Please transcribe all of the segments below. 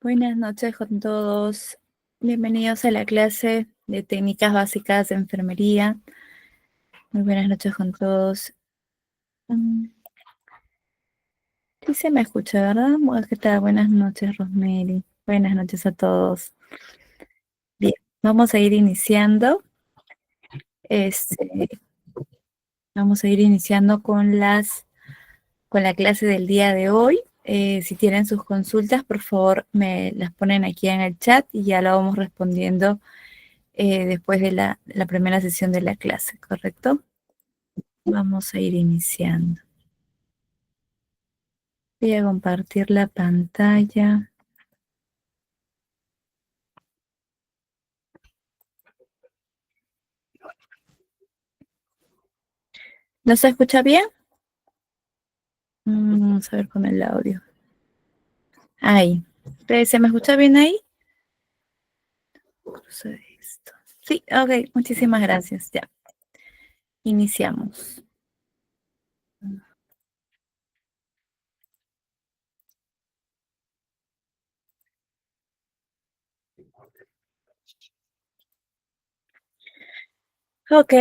Buenas noches con todos. Bienvenidos a la clase de técnicas básicas de enfermería. Muy buenas noches con todos. Mm, Sí se me escucha, ¿verdad? ¿Qué tal? Buenas noches, Rosemary. Buenas noches a todos. Bien, vamos a ir iniciando. Este, vamos a ir iniciando con la clase del día de hoy. Si tienen sus consultas, por favor, me las ponen aquí en el chat y ya lo vamos respondiendo después de la primera sesión de la clase, ¿correcto? Vamos a ir iniciando. Voy a compartir la pantalla. ¿No se escucha bien? Vamos a ver con el audio. Ahí. ¿Se me escucha bien ahí? Cruce esto. Sí, ok. Muchísimas gracias. Ya. Iniciamos. Ok.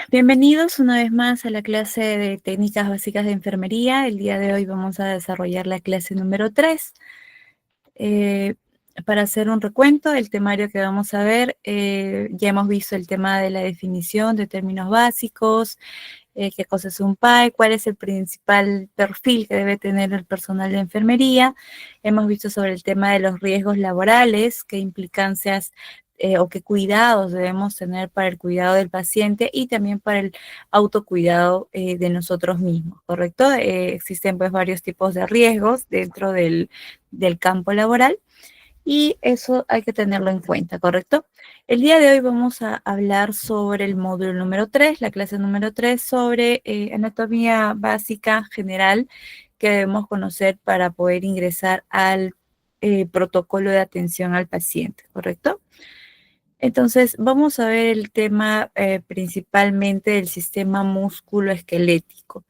Bienvenidos una vez más a la clase de técnicas básicas de enfermería. El día de hoy vamos a desarrollar la clase número 3. Para hacer un recuento del temario que vamos a ver, ya hemos visto el tema de la definición de términos básicos, qué cosa es un PAE, cuál es el principal perfil que debe tener el personal de enfermería. Hemos visto sobre el tema de los riesgos laborales, qué implicancias o qué cuidados debemos tener para el cuidado del paciente y también para el autocuidado de nosotros mismos, ¿correcto? Existen pues varios tipos de riesgos dentro del campo laboral y eso hay que tenerlo en cuenta, ¿correcto? El día de hoy vamos a hablar sobre el módulo número 3, la clase número 3, sobre anatomía básica general que debemos conocer para poder ingresar al protocolo de atención al paciente, ¿correcto? Entonces, vamos a ver el tema principalmente del sistema músculo-esquelético.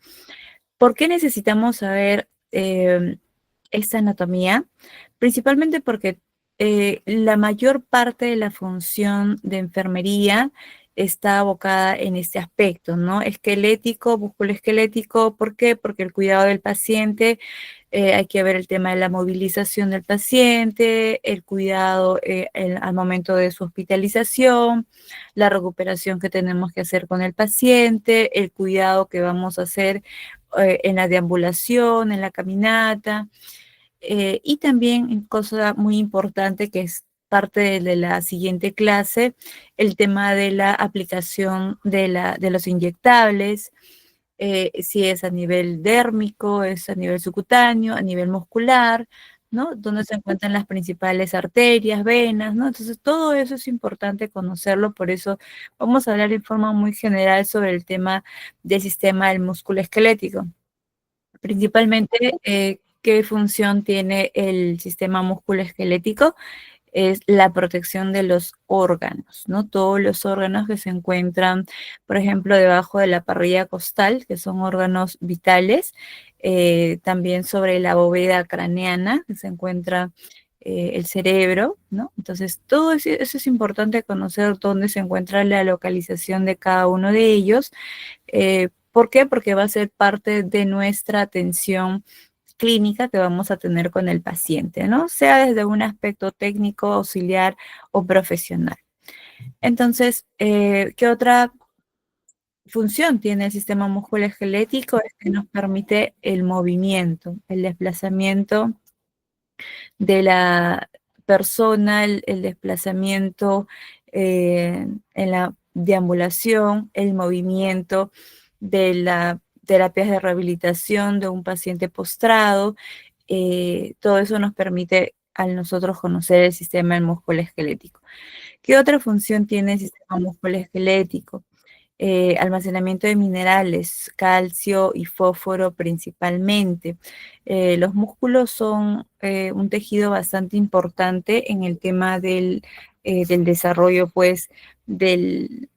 ¿Por qué necesitamos saber esta anatomía? Principalmente porque la mayor parte de la función de enfermería está abocada en este aspecto, ¿no? Esquelético, musculoesquelético, ¿por qué? Porque el cuidado del paciente, hay que ver el tema de la movilización del paciente, el cuidado al momento de su hospitalización, la recuperación que tenemos que hacer con el paciente, el cuidado que vamos a hacer en la deambulación, en la caminata, y también, cosa muy importante que es parte de la siguiente clase, el tema de la aplicación de los inyectables, si es a nivel dérmico, es a nivel subcutáneo, a nivel muscular, ¿no? Dónde se encuentran las principales arterias, venas, ¿no? Entonces, todo eso es importante conocerlo, por eso vamos a hablar en forma muy general sobre el tema del sistema del músculo esquelético. Principalmente, ¿qué función tiene el sistema musculoesquelético? Es la protección de los órganos, ¿no? Todos los órganos que se encuentran, por ejemplo, debajo de la parrilla costal, que son órganos vitales, también sobre la bóveda craneana, que se encuentra el cerebro, ¿no? Entonces, todo eso es importante conocer dónde se encuentra la localización de cada uno de ellos. ¿Por qué? Porque va a ser parte de nuestra atención clínica que vamos a tener con el paciente, ¿no? Sea desde un aspecto técnico, auxiliar o profesional. Entonces, ¿qué otra función tiene el sistema musculoesquelético? Es que nos permite el movimiento, el desplazamiento de la persona, el desplazamiento en la deambulación, el movimiento de las terapias de rehabilitación de un paciente postrado. Todo eso nos permite a nosotros conocer el sistema del músculo esquelético. ¿Qué otra función tiene el sistema músculo esquelético? Almacenamiento de minerales, calcio y fósforo principalmente. Los músculos son un tejido bastante importante en el tema del desarrollo, pues, del,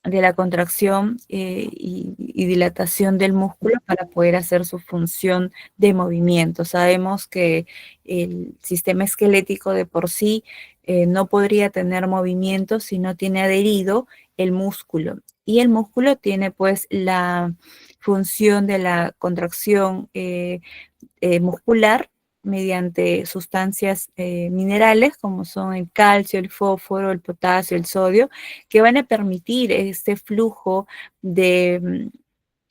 de la contracción y dilatación del músculo para poder hacer su función de movimiento. Sabemos que el sistema esquelético de por sí no podría tener movimiento si no tiene adherido el músculo. Y el músculo tiene pues la función de la contracción muscular mediante sustancias minerales como son el calcio, el fósforo, el potasio, el sodio, que van a permitir este flujo de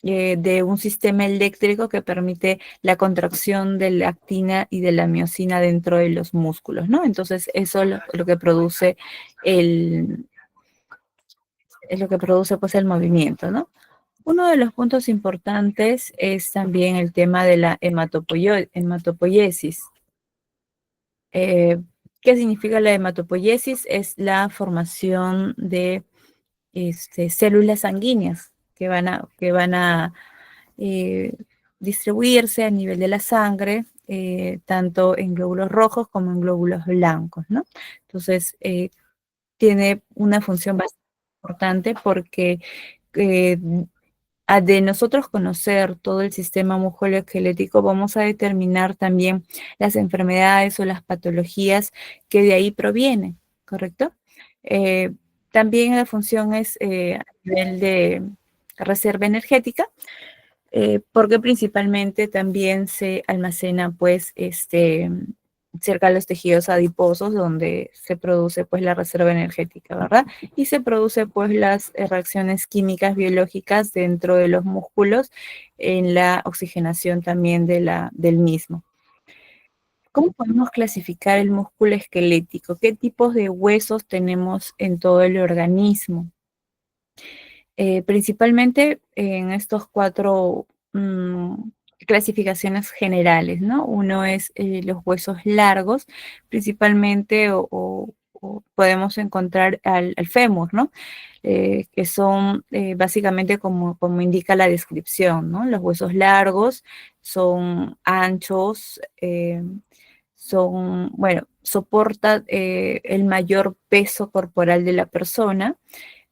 un sistema eléctrico que permite la contracción de la actina y de la miosina dentro de los músculos, ¿no? Entonces, eso lo que produce es lo que produce pues el movimiento, ¿no? Uno de los puntos importantes es también el tema de la hematopoiesis. Eh, ¿Qué significa la hematopoiesis? Es la formación de células sanguíneas que van a eh, distribuirse a nivel de la sangre, tanto en glóbulos rojos como en glóbulos blancos, ¿no? Entonces, tiene una función bastante importante porque eh, de nosotros conocer todo el sistema musculoesquelético, vamos a determinar también las enfermedades o las patologías que de ahí provienen, ¿correcto? Eh, También la función es a nivel de reserva energética, porque principalmente también se almacena pues cerca de los tejidos adiposos donde se produce pues la reserva energética, ¿verdad? Y se produce pues las reacciones químicas biológicas dentro de los músculos en la oxigenación también del mismo. ¿Cómo podemos clasificar el músculo esquelético? ¿Qué tipos de huesos tenemos en todo el organismo? Principalmente en estos cuatro clasificaciones generales, ¿no? Uno es los huesos largos, principalmente, o podemos encontrar al fémur, ¿no? Que son básicamente como indica la descripción, ¿no? Los huesos largos son anchos, bueno, soporta el mayor peso corporal de la persona.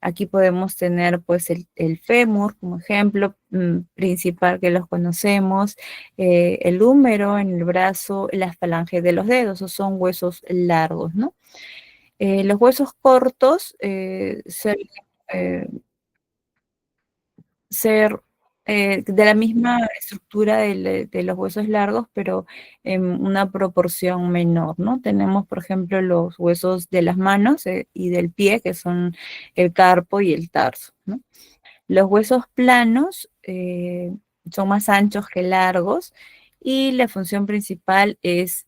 Aquí podemos tener pues el fémur como ejemplo principal que los conocemos, el húmero en el brazo, las falanges de los dedos, esos son huesos largos, ¿no? Los huesos cortos eh, ser de la misma estructura de los huesos largos, pero en una proporción menor, ¿no? Tenemos, por ejemplo, los huesos de las manos y del pie, que son el carpo y el tarso, ¿no? Los huesos planos son más anchos que largos y la función principal es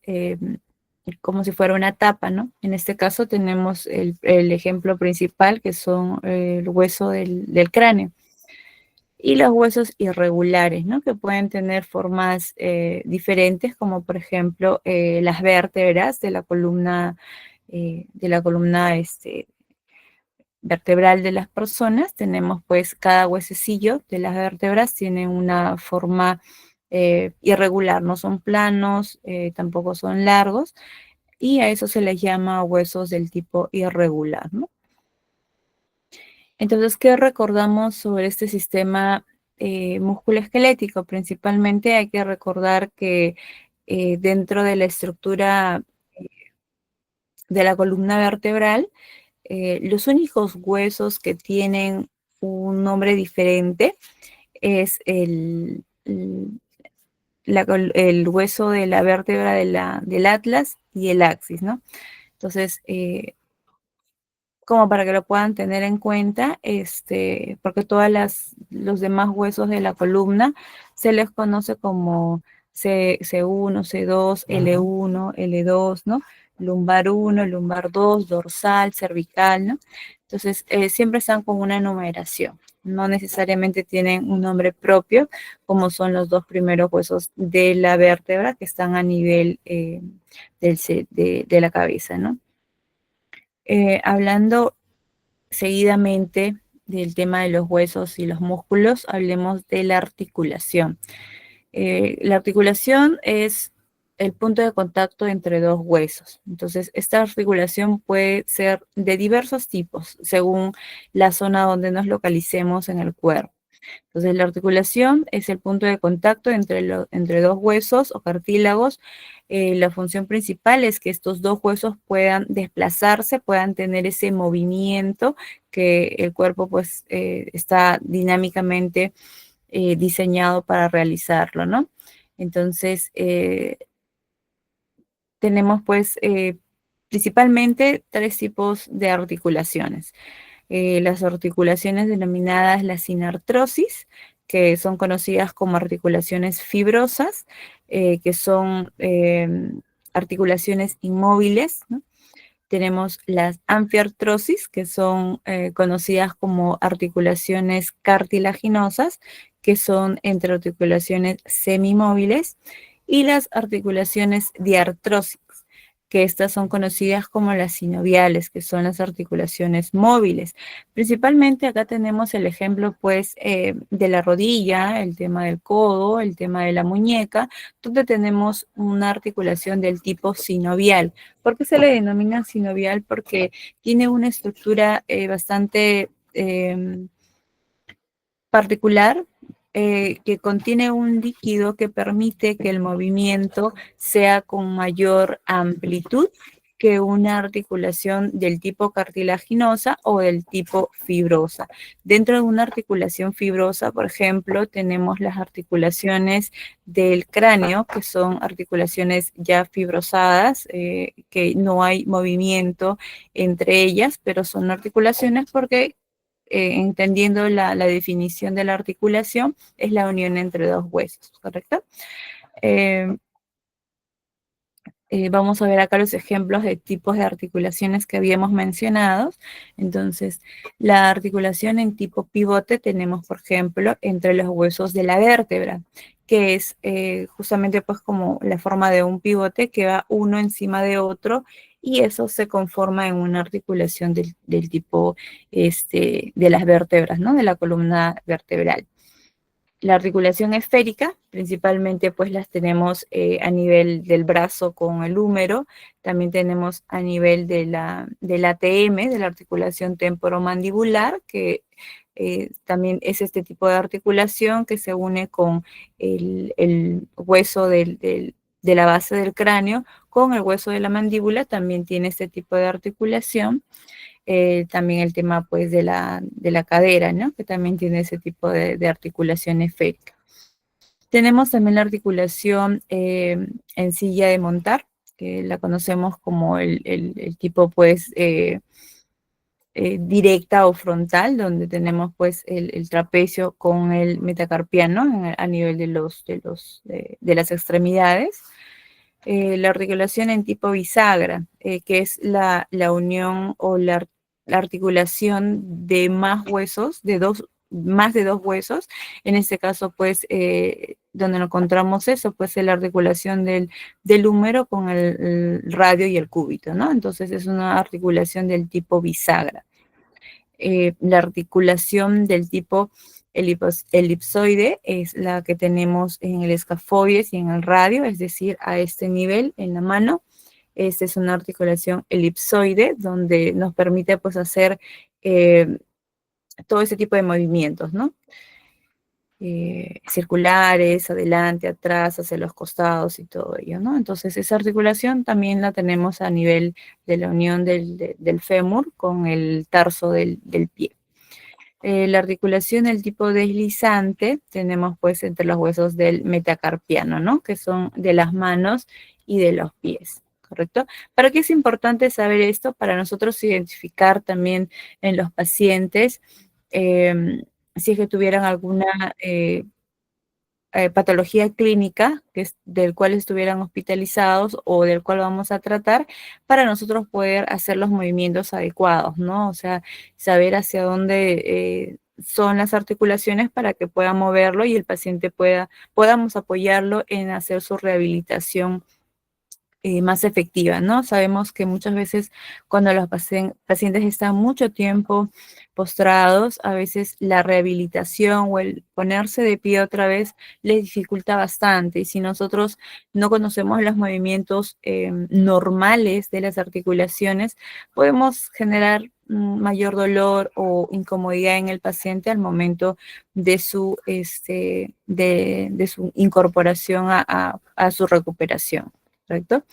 como si fuera una tapa, ¿no? En este caso tenemos el ejemplo principal, que son el hueso del cráneo y los huesos irregulares, ¿no? Que pueden tener formas diferentes, como por ejemplo las vértebras de la columna vertebral de las personas. Tenemos pues cada huesecillo de las vértebras tiene una forma irregular, no son planos, tampoco son largos, y a eso se les llama huesos del tipo irregular, ¿no? Entonces, ¿qué recordamos sobre este sistema musculoesquelético? Principalmente hay que recordar que dentro de la estructura de la columna vertebral, los únicos huesos que tienen un nombre diferente es el hueso de la vértebra del atlas y el axis, ¿no? Entonces, como para que lo puedan tener en cuenta, porque los demás huesos de la columna se les conoce como C1, C2, L1, L2, ¿no? Lumbar 1, lumbar 2, dorsal, cervical, ¿no? Entonces, siempre están con una numeración. No necesariamente tienen un nombre propio, como son los dos primeros huesos de la vértebra que están a nivel de la cabeza, ¿no? Hablando seguidamente del tema de los huesos y los músculos, hablemos de la articulación. La articulación es el punto de contacto entre dos huesos. Entonces, esta articulación puede ser de diversos tipos, según la zona donde nos localicemos en el cuerpo. Entonces, la articulación es el punto de contacto entre dos huesos o cartílagos. La función principal es que estos dos huesos puedan desplazarse, puedan tener ese movimiento que el cuerpo pues está dinámicamente diseñado para realizarlo, ¿no? Entonces, tenemos pues principalmente tres tipos de articulaciones. Las articulaciones denominadas la sinartrosis, que son conocidas como articulaciones fibrosas, que son articulaciones inmóviles, ¿no? Tenemos las anfiartrosis, que son conocidas como articulaciones cartilaginosas, que son entre articulaciones semimóviles, y las articulaciones diartrosis, que estas son conocidas como las sinoviales, que son las articulaciones móviles. Principalmente acá tenemos el ejemplo, pues, de la rodilla, el tema del codo, el tema de la muñeca, donde tenemos una articulación del tipo sinovial. ¿Por qué se le denomina sinovial? Porque tiene una estructura bastante particular, que contiene un líquido que permite que el movimiento sea con mayor amplitud que una articulación del tipo cartilaginosa o del tipo fibrosa. Dentro de una articulación fibrosa, por ejemplo, tenemos las articulaciones del cráneo, que son articulaciones ya fibrosadas, que no hay movimiento entre ellas, pero son articulaciones porque entendiendo la definición de la articulación, es la unión entre dos huesos, ¿correcto? Eh, vamos a ver acá los ejemplos de tipos de articulaciones que habíamos mencionado. Entonces, la articulación en tipo pivote tenemos, por ejemplo, entre los huesos de la vértebra, que es justamente pues como la forma de un pivote que va uno encima de otro y eso se conforma en una articulación del tipo de las vértebras, ¿no? De la columna vertebral. La articulación esférica, principalmente pues las tenemos a nivel del brazo con el húmero, también tenemos a nivel del ATM, de la articulación temporomandibular, que también es este tipo de articulación que se une con el hueso de la base del cráneo, con el hueso de la mandíbula, también tiene este tipo de articulación. También el tema pues de la cadera, ¿no? Que también tiene ese tipo de articulación esférica. Tenemos también la articulación en silla de montar, que la conocemos como el tipo pues directa o frontal, donde tenemos pues el trapecio con el metacarpiano a nivel de las extremidades. La articulación en tipo bisagra, que es la unión o la articulación de más huesos, más de dos huesos. En este caso, pues, donde encontramos eso, pues es la articulación del húmero con el radio y el cúbito, ¿no? Entonces es una articulación del tipo bisagra. La articulación del tipo elipsoide es la que tenemos en el escafoides y en el radio, es decir, a este nivel en la mano. Esta es una articulación elipsoide donde nos permite pues hacer todo ese tipo de movimientos, ¿no? Circulares, adelante, atrás, hacia los costados y todo ello, ¿no? Entonces esa articulación también la tenemos a nivel de la unión del fémur con el tarso del pie. La articulación del tipo deslizante tenemos pues entre los huesos del metacarpiano, ¿no? Que son de las manos y de los pies, ¿correcto? ¿Para qué es importante saber esto? Para nosotros identificar también en los pacientes si es que tuvieran alguna patología clínica del cual estuvieran hospitalizados o del cual vamos a tratar para nosotros poder hacer los movimientos adecuados, ¿no? O sea, saber hacia dónde son las articulaciones para que pueda moverlo y el paciente podamos apoyarlo en hacer su rehabilitación más efectiva, ¿no? Sabemos que muchas veces cuando los pacientes están mucho tiempo postrados, a veces la rehabilitación o el ponerse de pie otra vez les dificulta bastante. Y si nosotros no conocemos los movimientos normales de las articulaciones, podemos generar mayor dolor o incomodidad en el paciente al momento de de su incorporación a su recuperación, ¿correcto?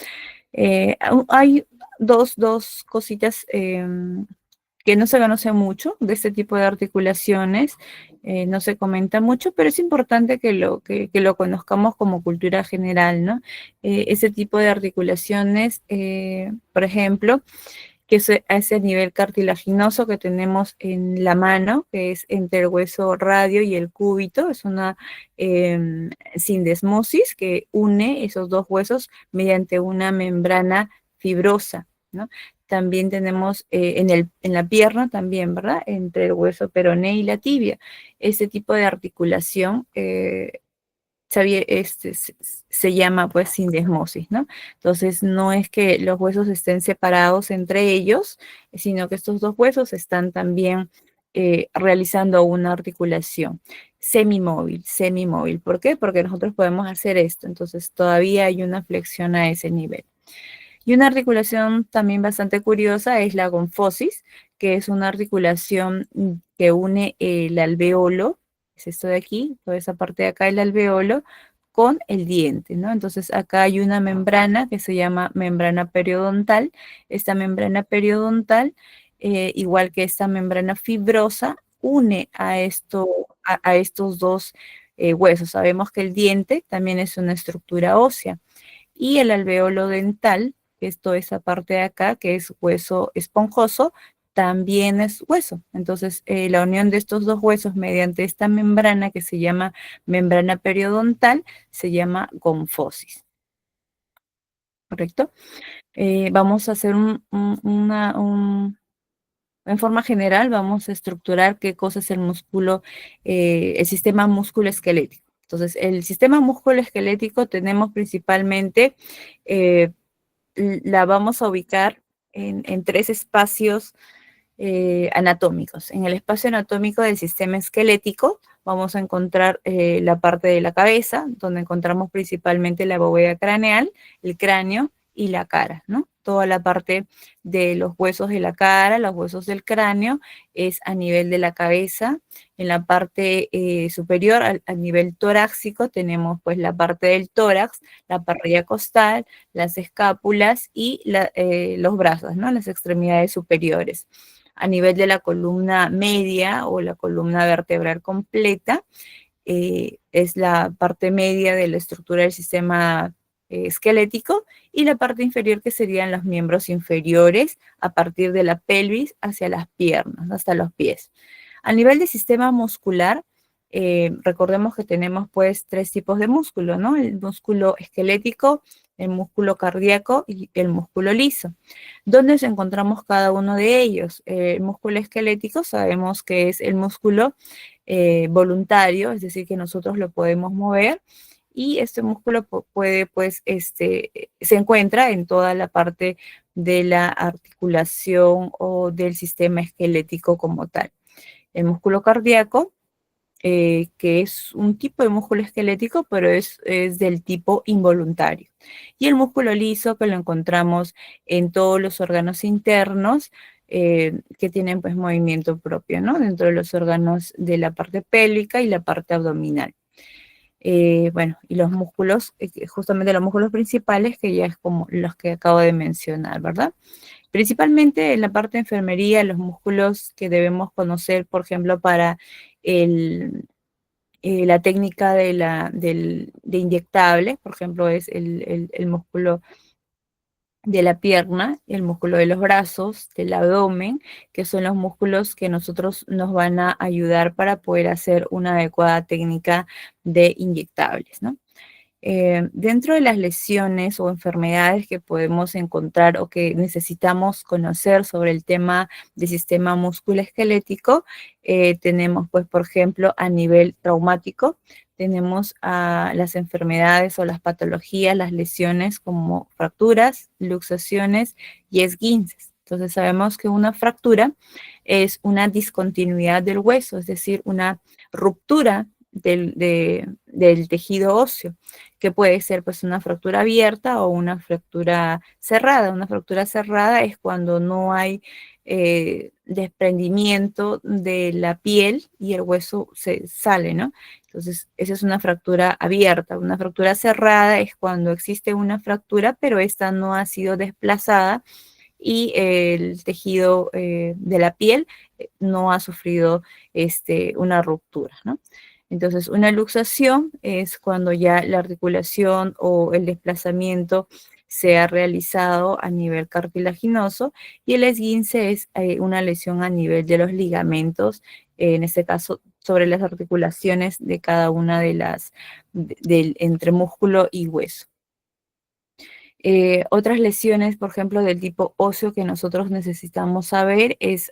Hay dos cositas que no se conoce mucho de este tipo de articulaciones, no se comenta mucho, pero es importante que lo conozcamos como cultura general, ¿no? Ese tipo de articulaciones, por ejemplo, que es a ese nivel cartilaginoso que tenemos en la mano, que es entre el hueso radio y el cúbito, es una sindesmosis que une esos dos huesos mediante una membrana fibrosa, ¿no? También tenemos en la pierna también, ¿verdad? Entre el hueso peroné y la tibia. Ese tipo de articulación se llama pues sindesmosis, ¿no? Entonces no es que los huesos estén separados entre ellos, sino que estos dos huesos están también realizando una articulación semimóvil. ¿Por qué? Porque nosotros podemos hacer esto, entonces todavía hay una flexión a ese nivel. Y una articulación también bastante curiosa es la gonfosis, que es una articulación que une el alveolo, es esto de aquí, toda esa parte de acá, el alveolo, con el diente, ¿no? Entonces acá hay una membrana que se llama membrana periodontal. Esta membrana periodontal, igual que esta membrana fibrosa, une a estos dos huesos. Sabemos que el diente también es una estructura ósea y el alveolo dental, que es toda esa parte de acá, que es hueso esponjoso, también es hueso. Entonces, la unión de estos dos huesos mediante esta membrana que se llama membrana periodontal se llama gonfosis. ¿Correcto? Vamos a hacer en forma general, vamos a estructurar qué cosa es el músculo, el sistema músculo-esquelético. Entonces, el sistema músculo-esquelético tenemos principalmente la vamos a ubicar en tres espacios anatómicos. En el espacio anatómico del sistema esquelético vamos a encontrar la parte de la cabeza, donde encontramos principalmente la bóveda craneal, el cráneo y la cara, ¿no? Toda la parte de los huesos de la cara, los huesos del cráneo, es a nivel de la cabeza. En la parte superior, al nivel torácico, tenemos pues la parte del tórax, la parrilla costal, las escápulas y los brazos, ¿no? Las extremidades superiores. A nivel de la columna media o la columna vertebral completa, es la parte media de la estructura del sistema esquelético, y la parte inferior, que serían los miembros inferiores a partir de la pelvis hacia las piernas, hasta los pies. A nivel del sistema muscular, recordemos que tenemos pues tres tipos de músculo, ¿no? El músculo esquelético, el músculo cardíaco y el músculo liso. ¿Dónde nos encontramos cada uno de ellos? El músculo esquelético sabemos que es el músculo voluntario, es decir, que nosotros lo podemos mover, y este músculo puede, pues, se encuentra en toda la parte de la articulación o del sistema esquelético como tal. El músculo cardíaco, que es un tipo de músculo esquelético, pero es del tipo involuntario. Y el músculo liso, que lo encontramos en todos los órganos internos, que tienen pues movimiento propio, ¿no? Dentro de los órganos de la parte pélvica y la parte abdominal. Bueno, y los músculos, justamente los músculos principales, que ya es como los que acabo de mencionar, ¿verdad? Principalmente en la parte de enfermería, los músculos que debemos conocer, por ejemplo, para la técnica de inyectable, por ejemplo, es el músculo de la pierna, el músculo de los brazos, del abdomen, que son los músculos que nosotros nos van a ayudar para poder hacer una adecuada técnica de inyectables, ¿no? Dentro de las lesiones o enfermedades que podemos encontrar o que necesitamos conocer sobre el tema del sistema musculoesquelético, tenemos, pues, por ejemplo, a nivel traumático, tenemos las enfermedades o las patologías, las lesiones como fracturas, luxaciones y esguinces. Entonces sabemos que una fractura es una discontinuidad del hueso, es decir, una ruptura del tejido óseo, que puede ser pues una fractura abierta o una fractura cerrada. Una fractura cerrada es cuando no hay desprendimiento de la piel y el hueso se sale, ¿no? Entonces, esa es una fractura abierta. Una fractura cerrada es cuando existe una fractura, pero esta no ha sido desplazada y el tejido de la piel no ha sufrido una ruptura, ¿no? Entonces, una luxación es cuando ya la articulación o el desplazamiento se ha realizado a nivel cartilaginoso, y el esguince es una lesión a nivel de los ligamentos, en este caso sobre las articulaciones de cada una de las, entre músculo y hueso. Otras lesiones, por ejemplo, del tipo óseo que nosotros necesitamos saber es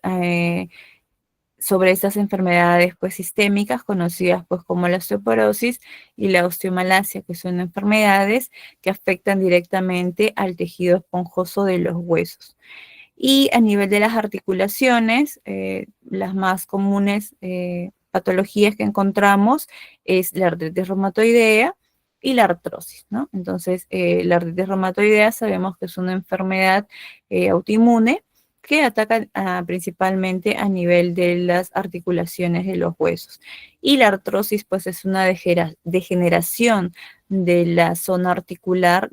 sobre estas enfermedades pues sistémicas conocidas pues como la osteoporosis y la osteomalacia, que son enfermedades que afectan directamente al tejido esponjoso de los huesos. Y a nivel de las articulaciones, las más comunes patologías que encontramos es la artritis reumatoidea y la artrosis, ¿no? Entonces, la artritis reumatoidea sabemos que es una enfermedad autoinmune que ataca principalmente a nivel de las articulaciones de los huesos. Y la artrosis, pues, es una degeneración de la zona articular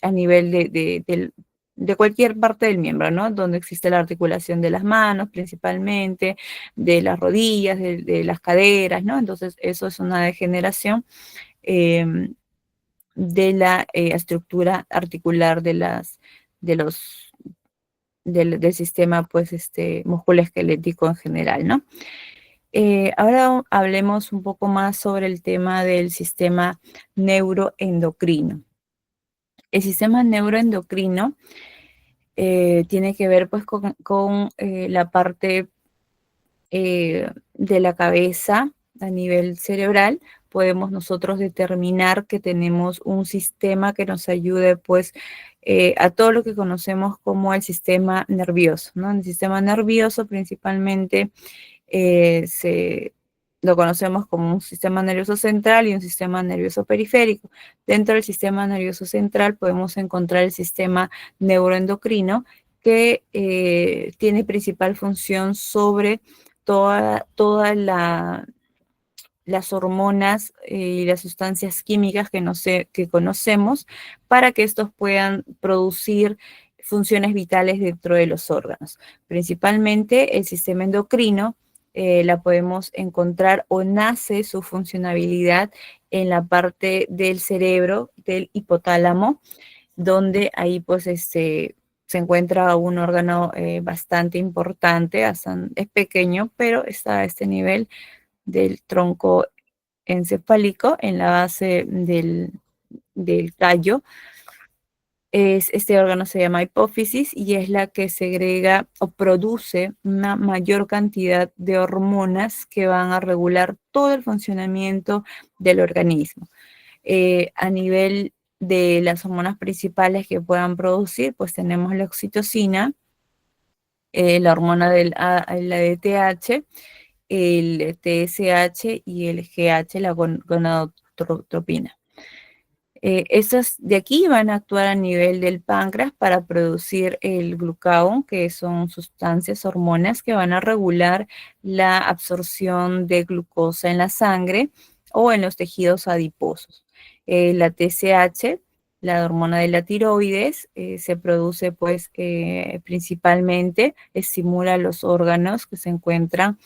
a nivel de cualquier parte del miembro, ¿no? Donde existe la articulación de las manos principalmente, de las rodillas, de las caderas, ¿no? Entonces, eso es una degeneración de la estructura articular de los, del sistema, pues, musculoesquelético en general, ¿no? Ahora hablemos un poco más sobre el tema del sistema neuroendocrino. El sistema neuroendocrino tiene que ver pues con la parte de la cabeza a nivel cerebral. Podemos nosotros determinar que tenemos un sistema que nos ayude pues a todo lo que conocemos como el sistema nervioso, ¿no? El sistema nervioso principalmente lo conocemos como un sistema nervioso central y un sistema nervioso periférico. Dentro del sistema nervioso central podemos encontrar el sistema neuroendocrino, que tiene principal función sobre toda las hormonas y las sustancias químicas que conocemos, para que estos puedan producir funciones vitales dentro de los órganos. Principalmente el sistema endocrino la podemos encontrar o nace su funcionabilidad en la parte del cerebro, del hipotálamo, donde ahí pues se encuentra un órgano bastante importante, es pequeño, pero está a este nivel del tronco encefálico en la base del tallo. Este órgano se llama hipófisis y es la que segrega o produce una mayor cantidad de hormonas que van a regular todo el funcionamiento del organismo. A nivel de las hormonas principales que puedan producir, pues tenemos la oxitocina, la hormona la DTH, el TSH y el GH, la gonadotropina. Estas de aquí van a actuar a nivel del páncreas para producir el glucagón, que son sustancias, hormonas que van a regular la absorción de glucosa en la sangre o en los tejidos adiposos. La TSH, la hormona de la tiroides, se produce pues principalmente, estimula los órganos que se encuentran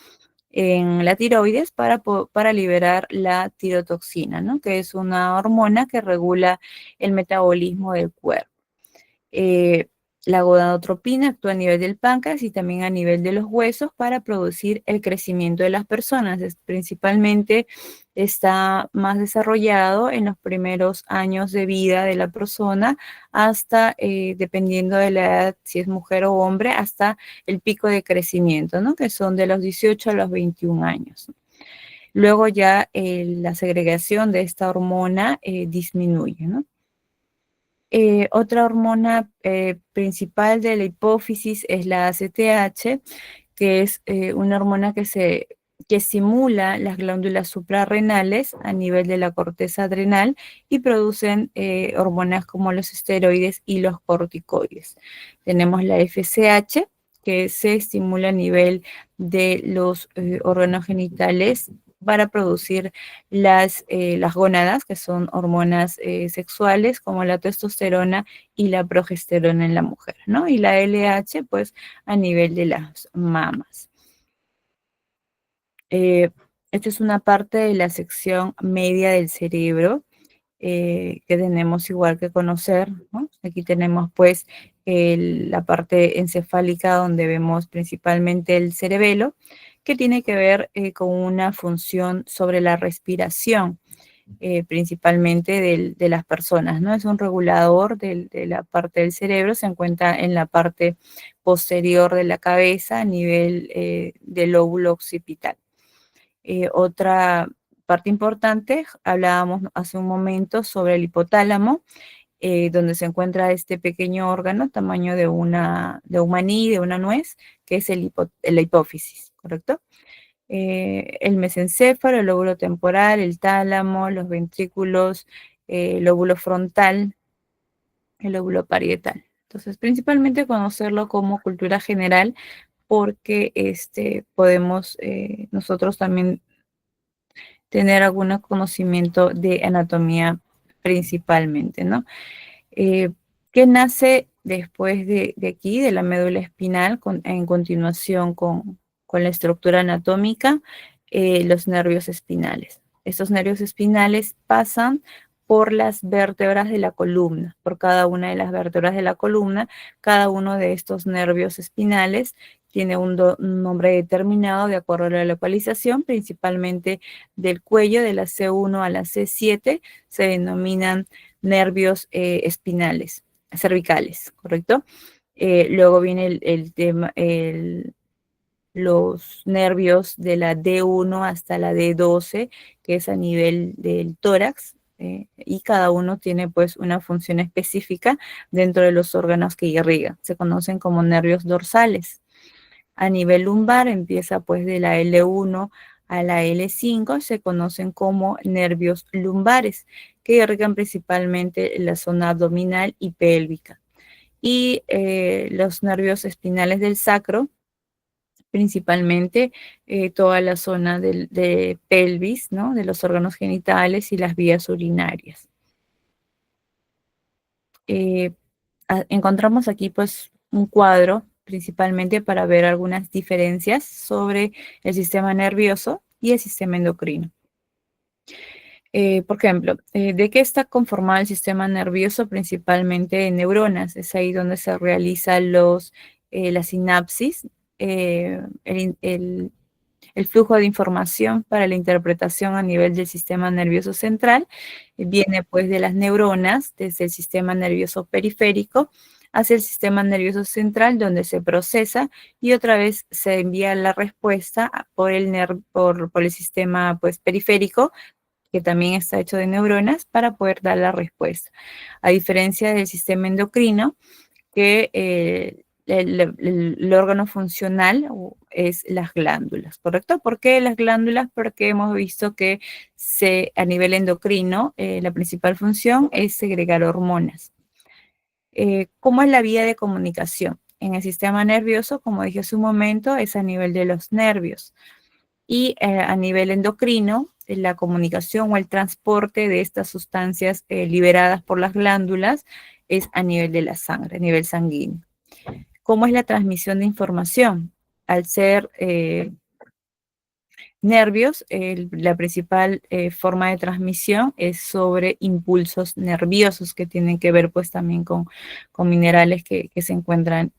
en la tiroides para liberar la tirotoxina, ¿no? Que es una hormona que regula el metabolismo del cuerpo. La gonadotropina actúa a nivel del páncreas y también a nivel de los huesos para producir el crecimiento de las personas. Principalmente está más desarrollado en los primeros años de vida de la persona hasta, dependiendo de la edad, si es mujer o hombre, hasta el pico de crecimiento, ¿no? Que son de los 18 a los 21 años. Luego ya la segregación de esta hormona disminuye, ¿no? Otra hormona principal de la hipófisis es la ACTH, que es una hormona que estimula las glándulas suprarrenales a nivel de la corteza adrenal y producen hormonas como los esteroides y los corticoides. Tenemos la FSH, que se estimula a nivel de los órganos genitales para producir las gónadas, que son hormonas sexuales, como la testosterona y la progesterona en la mujer, ¿no? Y la LH, pues, a nivel de las mamas. Eh, Esta es una parte de la sección media del cerebro que tenemos igual que conocer, ¿no? Aquí tenemos pues la parte encefálica donde vemos principalmente el cerebelo, que tiene que ver con una función sobre la respiración, principalmente de las personas, ¿no? Es un regulador de la parte del cerebro, se encuentra en la parte posterior de la cabeza a nivel del lóbulo occipital. Otra parte importante, hablábamos hace un momento sobre el hipotálamo, donde se encuentra este pequeño órgano, tamaño de un maní, de una nuez, que es la hipófisis, ¿correcto? El mesencéfalo, el lóbulo temporal, el tálamo, los ventrículos, el lóbulo frontal, el lóbulo parietal. Entonces, principalmente conocerlo como cultura general, porque podemos nosotros también tener algún conocimiento de anatomía principalmente, ¿no? Eh, ¿Qué nace después de aquí, de la médula espinal, en continuación con la estructura anatómica? Los nervios espinales. Estos nervios espinales pasan por las vértebras de la columna, por cada una de las vértebras de la columna. Cada uno de estos nervios espinales tiene un nombre determinado de acuerdo a la localización, principalmente del cuello, de la C1 a la C7, se denominan nervios espinales, cervicales, ¿correcto? Luego viene el tema, los nervios de la D1 hasta la D12, que es a nivel del tórax, y cada uno tiene pues una función específica dentro de los órganos que irrigan. Se conocen como nervios dorsales. A nivel lumbar empieza pues de la L1 a la L5, se conocen como nervios lumbares, que irrigan principalmente la zona abdominal y pélvica. Y los nervios espinales del sacro, principalmente toda la zona de pelvis, ¿no? De los órganos genitales y las vías urinarias. Eh, Encontramos aquí pues un cuadro principalmente para ver algunas diferencias sobre el sistema nervioso y el sistema endocrino. Por ejemplo, ¿de qué está conformado el sistema nervioso? Principalmente de neuronas. Es ahí donde se realizan la sinapsis, el flujo de información para la interpretación a nivel del sistema nervioso central. Viene pues de las neuronas, desde el sistema nervioso periférico hacia el sistema nervioso central, donde se procesa y otra vez se envía la respuesta por el sistema pues, periférico, que también está hecho de neuronas, para poder dar la respuesta. A diferencia del sistema endocrino, que el órgano funcional es las glándulas, ¿correcto? ¿Por qué las glándulas? Porque hemos visto que a nivel endocrino la principal función es segregar hormonas. ¿Cómo es la vía de comunicación? En el sistema nervioso, como dije hace un momento, es a nivel de los nervios. Y a nivel endocrino, la comunicación o el transporte de estas sustancias liberadas por las glándulas es a nivel de la sangre, a nivel sanguíneo. ¿Cómo es la transmisión de información? Al ser nervios, la principal forma de transmisión es sobre impulsos nerviosos que tienen que ver pues también con minerales que se encuentran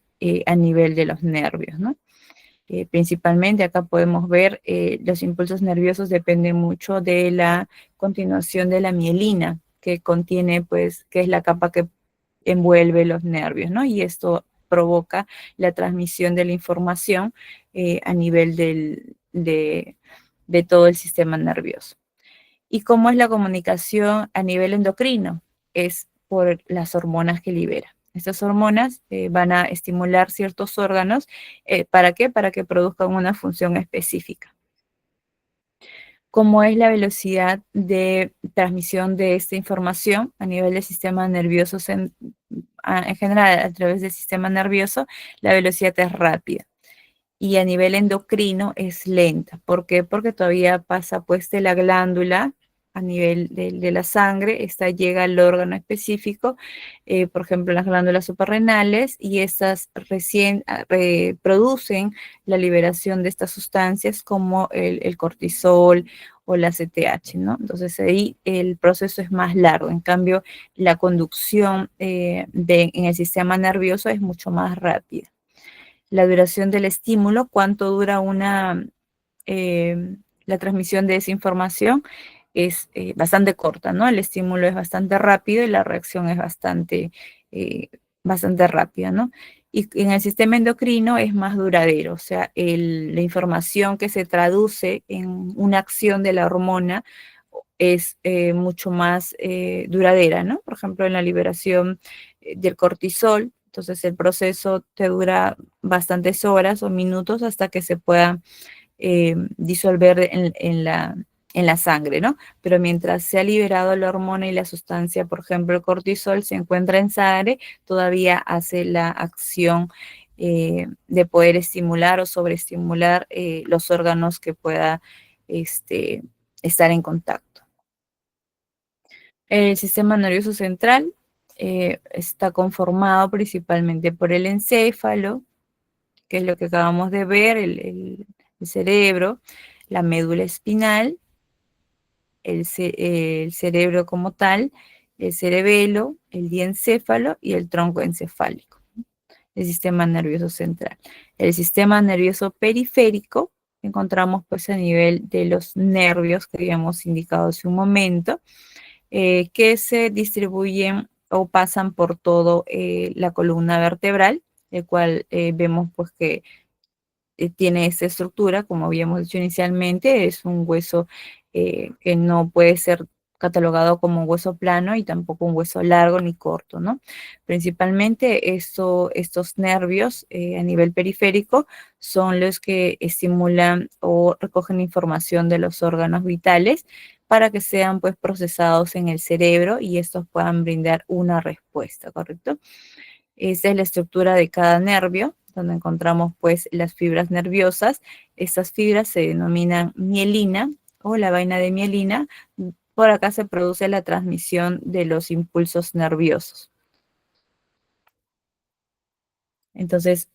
a nivel de los nervios, ¿no? Principalmente acá podemos ver los impulsos nerviosos dependen mucho de la continuación de la mielina, que contiene, pues, que es la capa que envuelve los nervios, ¿no? Y esto provoca la transmisión de la información a nivel de todo el sistema nervioso. ¿Y cómo es la comunicación a nivel endocrino? Es por las hormonas que libera. Estas hormonas van a estimular ciertos órganos. ¿Para qué? Para que produzcan una función específica. ¿Cómo es la velocidad de transmisión de esta información a nivel del sistema nervioso en general, a través del sistema nervioso? La velocidad es rápida y a nivel endocrino es lenta. ¿Por qué? Porque todavía pasa pues de la glándula a nivel de la sangre, esta llega al órgano específico, por ejemplo las glándulas suprarrenales, y estas recién producen la liberación de estas sustancias como el cortisol o la CTH, ¿no? Entonces ahí el proceso es más largo. En cambio, la conducción en el sistema nervioso es mucho más rápida. La duración del estímulo, cuánto dura la transmisión de esa información, es bastante corta, ¿no? El estímulo es bastante rápido y la reacción es eh, bastante rápida, ¿no? Y en el sistema endocrino es más duradero, o sea, la información que se traduce en una acción de la hormona es mucho más duradera, ¿no? Por ejemplo, en la liberación del cortisol, entonces el proceso te dura bastantes horas o minutos hasta que se pueda disolver en la sangre, ¿no? Pero mientras se ha liberado la hormona y la sustancia, por ejemplo, el cortisol, se encuentra en sangre, todavía hace la acción de poder estimular o sobreestimular los órganos que pueda estar en contacto. El sistema nervioso central está conformado principalmente por el encéfalo, que es lo que acabamos de ver, el cerebro, la médula espinal, el cerebro como tal, el cerebelo, el diencéfalo y el tronco encefálico, el sistema nervioso central. El sistema nervioso periférico encontramos pues a nivel de los nervios que habíamos indicado hace un momento, que se distribuyen o pasan por todo la columna vertebral, el cual vemos pues que tiene esta estructura, como habíamos dicho inicialmente, es un hueso que no puede ser catalogado como un hueso plano y tampoco un hueso largo ni corto, ¿no? Principalmente estos nervios a nivel periférico son los que estimulan o recogen información de los órganos vitales para que sean pues procesados en el cerebro y estos puedan brindar una respuesta, ¿correcto? Esa es la estructura de cada nervio, donde encontramos pues las fibras nerviosas. Estas fibras se denominan mielina o la vaina de mielina. Por acá se produce la transmisión de los impulsos nerviosos. Entonces,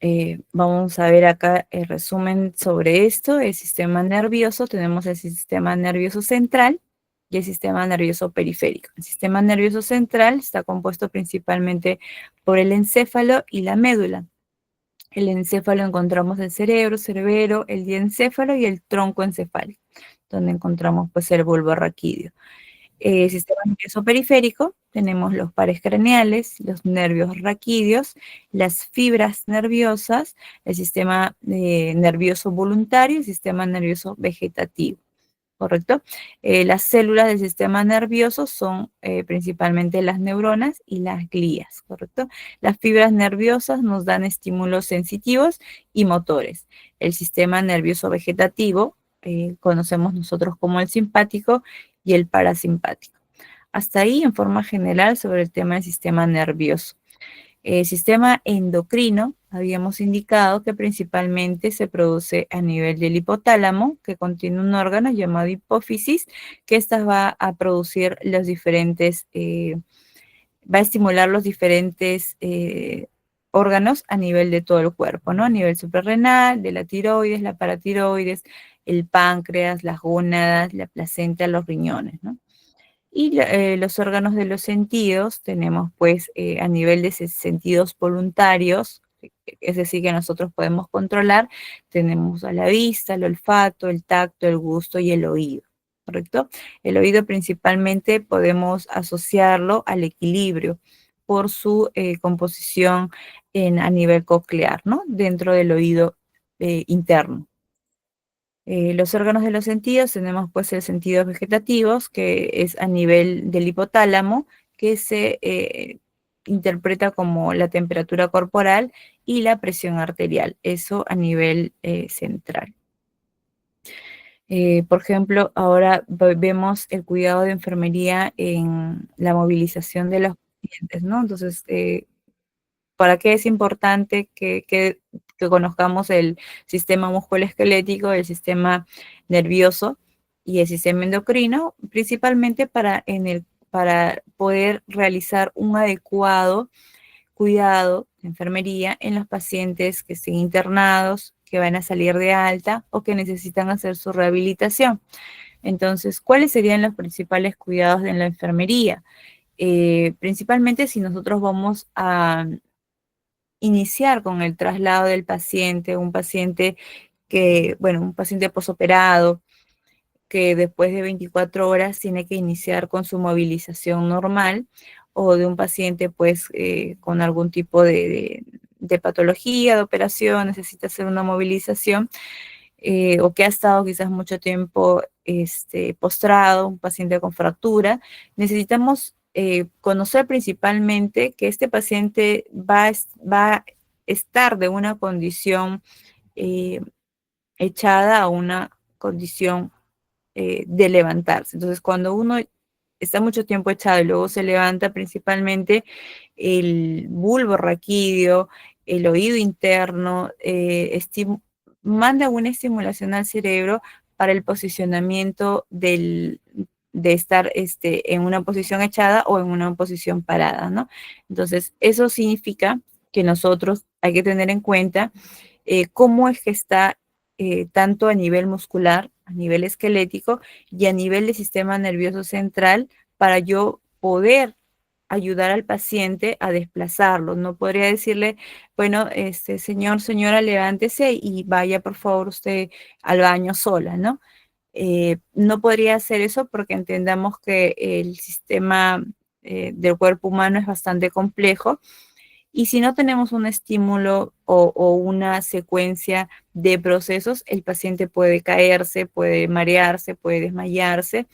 vamos a ver acá el resumen sobre esto. El sistema nervioso, tenemos el sistema nervioso central y el sistema nervioso periférico. El sistema nervioso central está compuesto principalmente por el encéfalo y la médula. El encéfalo encontramos el cerebro, cerebelo, el diencéfalo y el tronco encefálico, donde encontramos pues el bulbo raquídeo. Sistema nervioso periférico, tenemos los pares craneales, los nervios raquídeos, las fibras nerviosas, el sistema nervioso voluntario y el sistema nervioso vegetativo. ¿Correcto? Las células del sistema nervioso son principalmente las neuronas y las glías, ¿correcto? Las fibras nerviosas nos dan estímulos sensitivos y motores. El sistema nervioso vegetativo, conocemos nosotros como el simpático y el parasimpático. Hasta ahí, en forma general, sobre el tema del sistema nervioso. El sistema endocrino, habíamos indicado que principalmente se produce a nivel del hipotálamo, que contiene un órgano llamado hipófisis, que esta va a producir los diferentes, va a estimular los diferentes órganos a nivel de todo el cuerpo, ¿no? A nivel suprarrenal, de la tiroides, la paratiroides, el páncreas, las gónadas, la placenta, los riñones, ¿no? Y los órganos de los sentidos tenemos pues a nivel de sentidos voluntarios, es decir, que nosotros podemos controlar, tenemos a la vista, el olfato, el tacto, el gusto y el oído, ¿correcto? El oído principalmente podemos asociarlo al equilibrio por su composición a nivel coclear, ¿no? Dentro del oído interno. Los órganos de los sentidos tenemos pues el sentido vegetativos, que es a nivel del hipotálamo, que se interpreta como la temperatura corporal y la presión arterial, eso a nivel central. Por ejemplo, ahora vemos el cuidado de enfermería en la movilización de los pacientes, ¿no? Entonces, ¿para qué es importante que conozcamos el sistema musculoesquelético, el sistema nervioso y el sistema endocrino? Principalmente para poder realizar un adecuado cuidado de enfermería en los pacientes que estén internados, que van a salir de alta o que necesitan hacer su rehabilitación. Entonces, ¿cuáles serían los principales cuidados en la enfermería? Principalmente si nosotros vamos a iniciar con el traslado del paciente, un paciente un paciente posoperado, que después de 24 horas tiene que iniciar con su movilización normal, o de un paciente pues con algún tipo de patología, de operación, necesita hacer una movilización, o que ha estado quizás mucho tiempo postrado, un paciente con fractura. Necesitamos conocer principalmente que este paciente va a estar de una condición eh, echada a una condición de levantarse. Entonces, cuando uno está mucho tiempo echado y luego se levanta, principalmente el bulbo raquídeo, el oído interno, manda una estimulación al cerebro para el posicionamiento de estar en una posición echada o en una posición parada, ¿no? Entonces, eso significa que nosotros hay que tener en cuenta cómo es que está tanto a nivel muscular, a nivel esquelético y a nivel del sistema nervioso central para yo poder ayudar al paciente a desplazarlo. No podría decirle, bueno, señor, señora, levántese y vaya por favor usted al baño sola, ¿no? No podría hacer eso porque entendamos que el sistema del cuerpo humano es bastante complejo y si no tenemos un estímulo o una secuencia de procesos, el paciente puede caerse, puede marearse, puede desmayarse,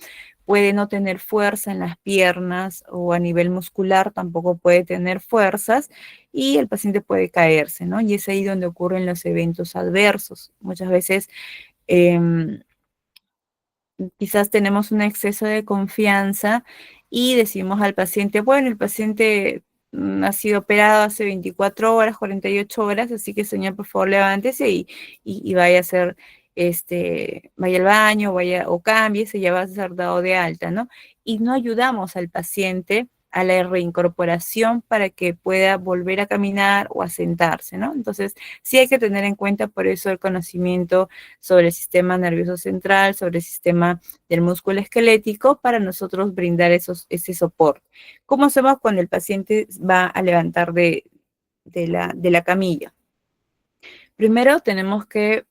puede no tener fuerza en las piernas o a nivel muscular tampoco puede tener fuerzas y el paciente puede caerse, ¿no? Y es ahí donde ocurren los eventos adversos. Muchas veces quizás tenemos un exceso de confianza y decimos al paciente, bueno, el paciente ha sido operado hace 24 horas, 48 horas, así que señor, por favor, levántese y vaya a hacer, vaya al baño, vaya o cámbiese, ya va a ser dado de alta, ¿no? Y no ayudamos al paciente a la reincorporación para que pueda volver a caminar o a sentarse, ¿no? Entonces, sí hay que tener en cuenta por eso el conocimiento sobre el sistema nervioso central, sobre el sistema del músculo esquelético, para nosotros brindar ese soporte. ¿Cómo hacemos cuando el paciente va a levantar de la camilla? Primero tenemos que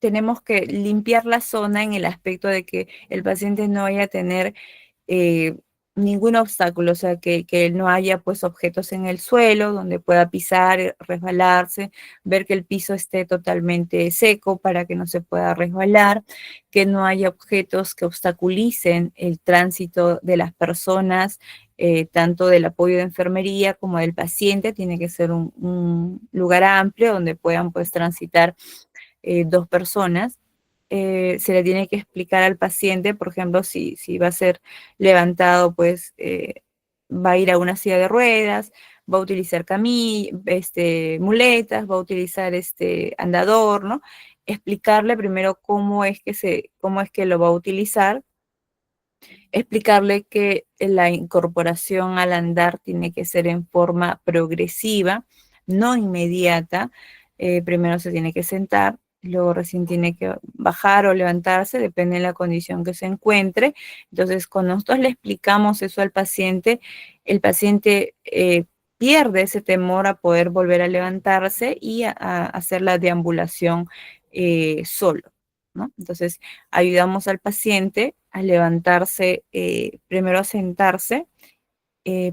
limpiar la zona en el aspecto de que el paciente no vaya a tener eh, ningún obstáculo, o sea, que no haya pues objetos en el suelo donde pueda pisar, resbalarse, ver que el piso esté totalmente seco para que no se pueda resbalar, que no haya objetos que obstaculicen el tránsito de las personas, tanto del apoyo de enfermería como del paciente. Tiene que ser un lugar amplio donde puedan pues transitar dos personas. Se le tiene que explicar al paciente, por ejemplo, si va a ser levantado, pues va a ir a una silla de ruedas, va a utilizar muletas, va a utilizar andador, ¿no? Explicarle primero cómo es que lo va a utilizar, explicarle que la incorporación al andar tiene que ser en forma progresiva, no inmediata. Primero se tiene que sentar, luego recién tiene que bajar o levantarse, depende de la condición que se encuentre. Entonces, cuando nosotros le explicamos eso al paciente, el paciente pierde ese temor a poder volver a levantarse y a hacer la deambulación solo, ¿no? Entonces, ayudamos al paciente a levantarse, primero a sentarse,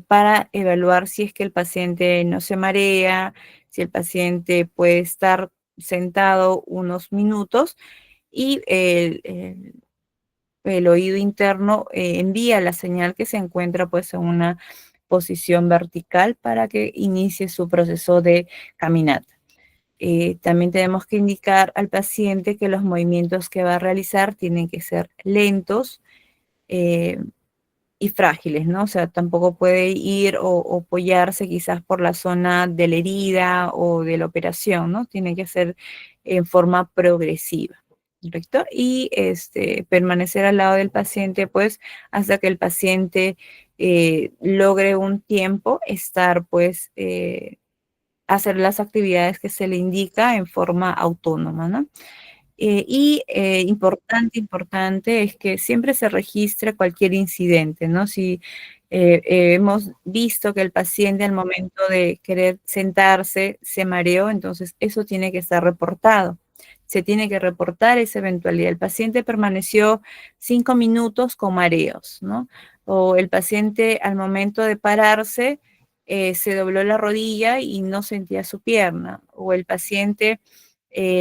para evaluar si es que el paciente no se marea, si el paciente puede estar sentado unos minutos y el oído interno envía la señal que se encuentra pues en una posición vertical para que inicie su proceso de caminata. También tenemos que indicar al paciente que los movimientos que va a realizar tienen que ser lentos, eh, y frágiles, ¿no? O sea, tampoco puede ir o apoyarse quizás por la zona de la herida o de la operación, ¿no? Tiene que ser en forma progresiva, ¿correcto? Y permanecer al lado del paciente, pues, hasta que el paciente logre un tiempo estar, pues, hacer las actividades que se le indica en forma autónoma, ¿no? Importante es que siempre se registre cualquier incidente, ¿no? Si hemos visto que el paciente al momento de querer sentarse se mareó, entonces eso tiene que estar reportado. Se tiene que reportar esa eventualidad. El paciente permaneció 5 minutos con mareos, ¿no? O el paciente al momento de pararse se dobló la rodilla y no sentía su pierna. O el paciente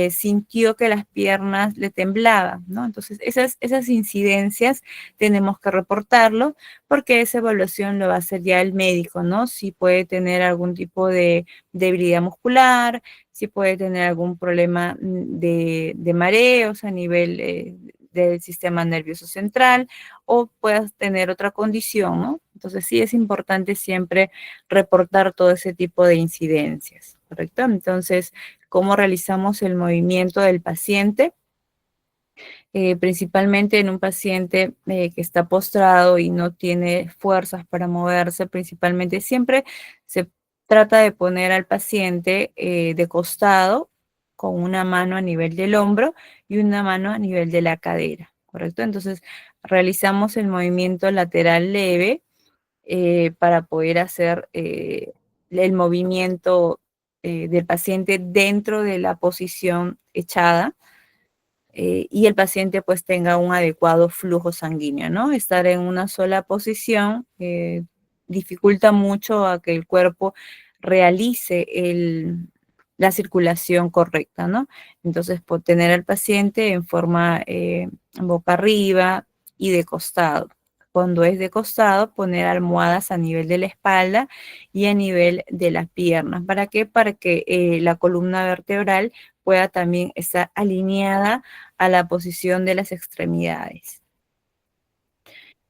sintió que las piernas le temblaban, ¿no? Entonces, esas incidencias tenemos que reportarlo porque esa evaluación lo va a hacer ya el médico, ¿no? Si puede tener algún tipo de debilidad muscular, si puede tener algún problema de mareos a nivel del sistema nervioso central o puedas tener otra condición, ¿no? Entonces, sí es importante siempre reportar todo ese tipo de incidencias, ¿correcto? Entonces, cómo realizamos el movimiento del paciente, principalmente en un paciente que está postrado y no tiene fuerzas para moverse, principalmente siempre se trata de poner al paciente de costado con una mano a nivel del hombro y una mano a nivel de la cadera, ¿correcto? Entonces realizamos el movimiento lateral leve para poder hacer el movimiento del paciente dentro de la posición echada y el paciente pues tenga un adecuado flujo sanguíneo, ¿no? Estar en una sola posición dificulta mucho a que el cuerpo realice la circulación correcta, ¿no? Entonces, por tener al paciente en forma boca arriba y de costado. Cuando es de costado, poner almohadas a nivel de la espalda y a nivel de las piernas. ¿Para qué? Para que la columna vertebral pueda también estar alineada a la posición de las extremidades.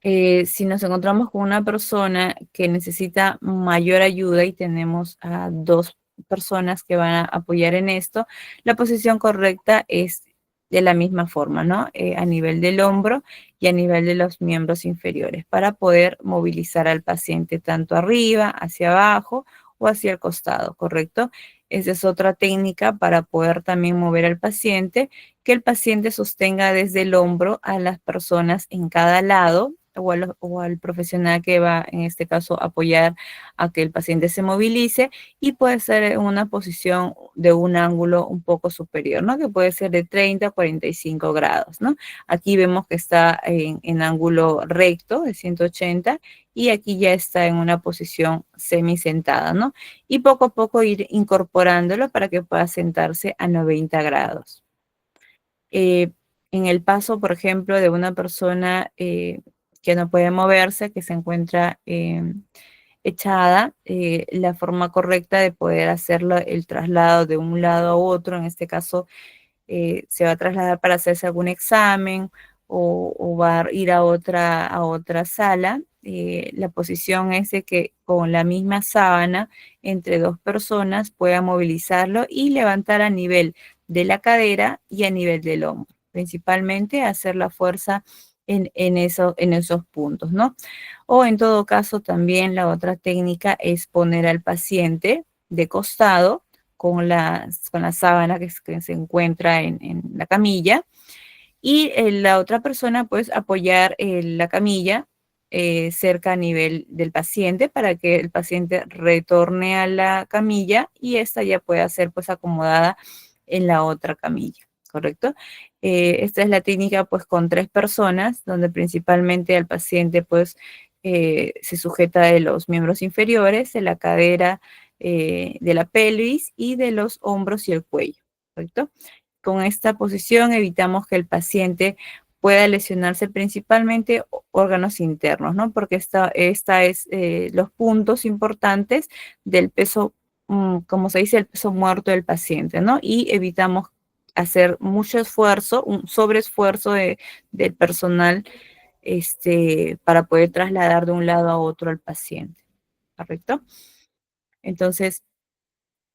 Si nos encontramos con una persona que necesita mayor ayuda y tenemos a dos personas que van a apoyar en esto, la posición correcta es de la misma forma, ¿no? A nivel del hombro y a nivel de los miembros inferiores para poder movilizar al paciente tanto arriba, hacia abajo o hacia el costado, ¿correcto? Esa es otra técnica para poder también mover al paciente, que el paciente sostenga desde el hombro a las personas en cada lado o al profesional que va, en este caso, apoyar a que el paciente se movilice y puede ser en una posición de un ángulo un poco superior, ¿no? Que puede ser de 30 a 45 grados, ¿no? Aquí vemos que está en ángulo recto de 180 y aquí ya está en una posición semisentada, ¿no? Y poco a poco ir incorporándolo para que pueda sentarse a 90 grados. Eh, en el paso, por ejemplo, de una persona que no puede moverse, que se encuentra echada, la forma correcta de poder hacerlo, el traslado de un lado a otro, en este caso se va a trasladar para hacerse algún examen o va a ir a otra sala. La posición es de que con la misma sábana entre dos personas pueda movilizarlo y levantar a nivel de la cadera y a nivel del hombro. Principalmente hacer la fuerza en esos puntos, ¿no? O en todo caso también la otra técnica es poner al paciente de costado con la sábana que se encuentra en la camilla y la otra persona pues apoyar la camilla cerca a nivel del paciente para que el paciente retorne a la camilla y esta ya pueda ser pues acomodada en la otra camilla, ¿correcto? Esta es la técnica pues con 3 personas donde principalmente al paciente pues se sujeta de los miembros inferiores, de la cadera, de la pelvis y de los hombros y el cuello, ¿correcto? Con esta posición evitamos que el paciente pueda lesionarse principalmente órganos internos, ¿no? Porque esta es los puntos importantes del peso, como se dice, el peso muerto del paciente, ¿no? Y evitamos hacer mucho esfuerzo, un sobreesfuerzo del personal para poder trasladar de un lado a otro al paciente, ¿correcto? Entonces,